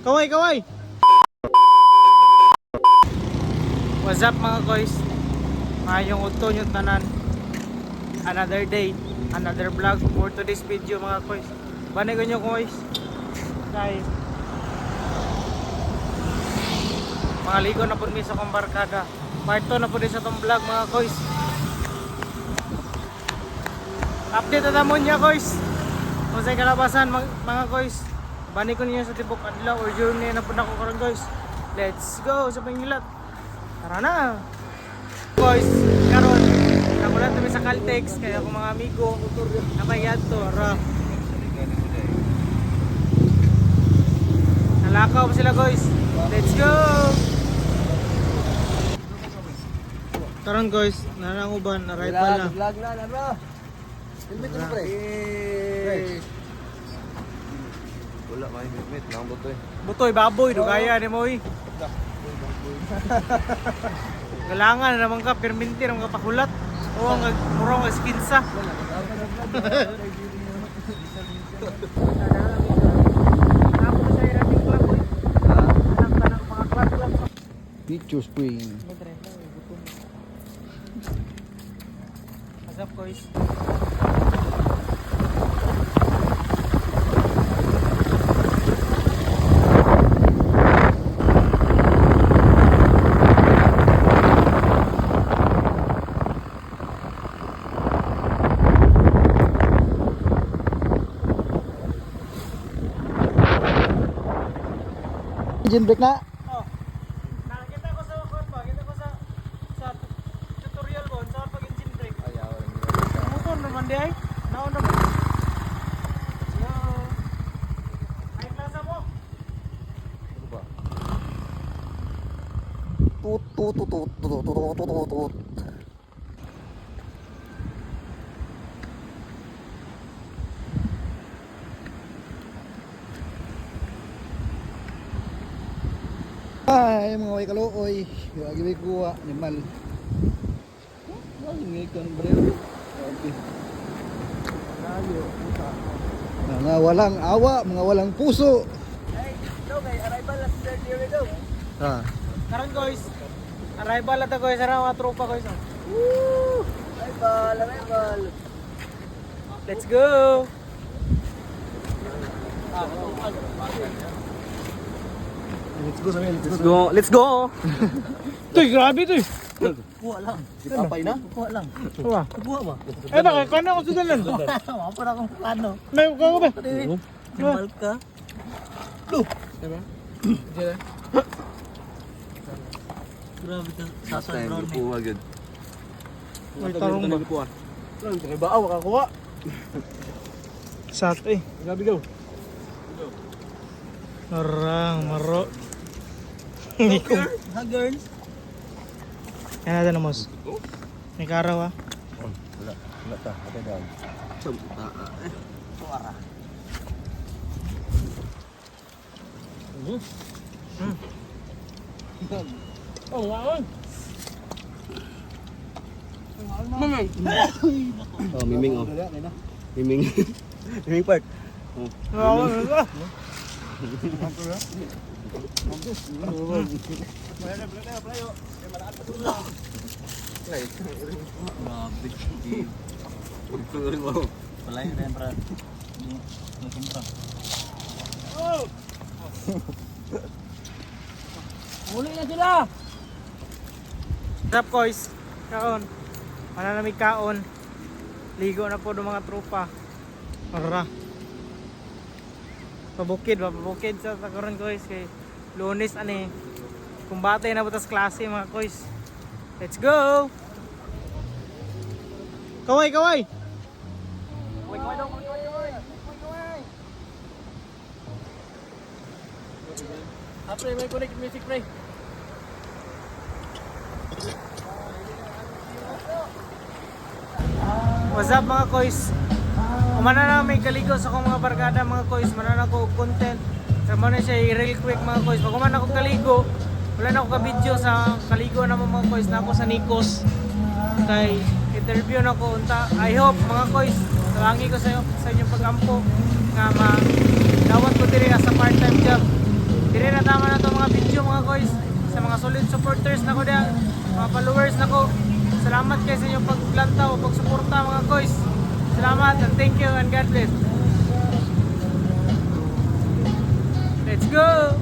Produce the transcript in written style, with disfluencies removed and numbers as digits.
Kaway, kaway! What's up mga koys? Mayong udto yung tanan. Another day, another vlog for today's video mga koys. Banigon nyo koys. Dahil mga ligo na po ni sa kong barkada. Part 2 na po din sa itong vlog mga koys. Update na mo niya koys. Kung sa'y kalabasan mga koys. Banigon niyo sa tibok adlaw or journey na po na ko karon guys. Let's go sa Pangilat. Tara na. Guys, karon namulat kami sa Caltex kaya akong mga amigo namayad to. Nalakaw pa sila guys. Let's go. Karon guys, nananguban, arrival na. Vlog na, bro. Helmet mo pre. Wala may helmet, nang butoy. Butoy baboy do kaya ni mo eh. Kailangan naman ka perminti naman ka pakulat. O ang murong skinsa. Picture spring. What's up guys? Engine brake na. Oh. Nakita ko sa kwarto, kita ko sa tutorial ko sa pag engine brake. Ayaw. Motor naman di ay. Naon naman. Yo. Ay plaza mo. Ano ba? Tut tut tut tut tut tut tut tut. Ay, mga way kalooy. Lagi may kuha, nimal. Ang ngikan bro. Okay. Layo, puta. Mga walang awa, mga walang puso. Hey, no kay arrival last year ago. Ah. Karon guys. Arrival ata guys sa mga tropa guys. Woo! Arrival. Let's go. Let's go sa men. Let's go. Let's go. Tuy, grabe tuy. Kuha lang. Ipapay na? Kuha lang. Kuha. Kuha ba? Eh baka kano ako sudalan. Mapa na kung ano. May ka ba? Simal ka. Look. Diba? Grabe ka. Sasal brown eh. Kuha agad. May tarong ba? Lang, baaw makakuha. Sat eh. Grabe go. Arang, maro. Huggers. Yan natin na mos. May karaw ah. Wala. Wala ta. Ate daw. Suara. Oh, ngaon. Mamay. Oh, miming oh. Miming. Miming part. Ngaon ka. Muli na sila. What's up guys? Kaon. Mananamig kaon. Ligo na po ng mga tropa. Ara. Pabukid sa karon guys kay Lunes ani. Kumbate na butas klase mga guys. Let's go. Kaway, kaway. Kaway daw, kaway. Pre, may connect music pre. What's up mga koys? Umana na may kaligo sa akong mga barkada mga koys. Manan ako og content. Sama na siya real quick mga koys. Pag umana ako kaligo, wala na ako ka-video sa kaligo na mga koys na ako sa Nikos. Kay interview na ko unta. I hope mga koys, tawangi ko sa inyong pag-ampo nga ma dawat ko diri as a part-time job. mga koys, sa mga solid supporters na ko diyan, mga followers na ko. Salamat kayo sa inyong paglantaw, pagsuporta mga koys. Salamat and thank you and God bless. Let's go!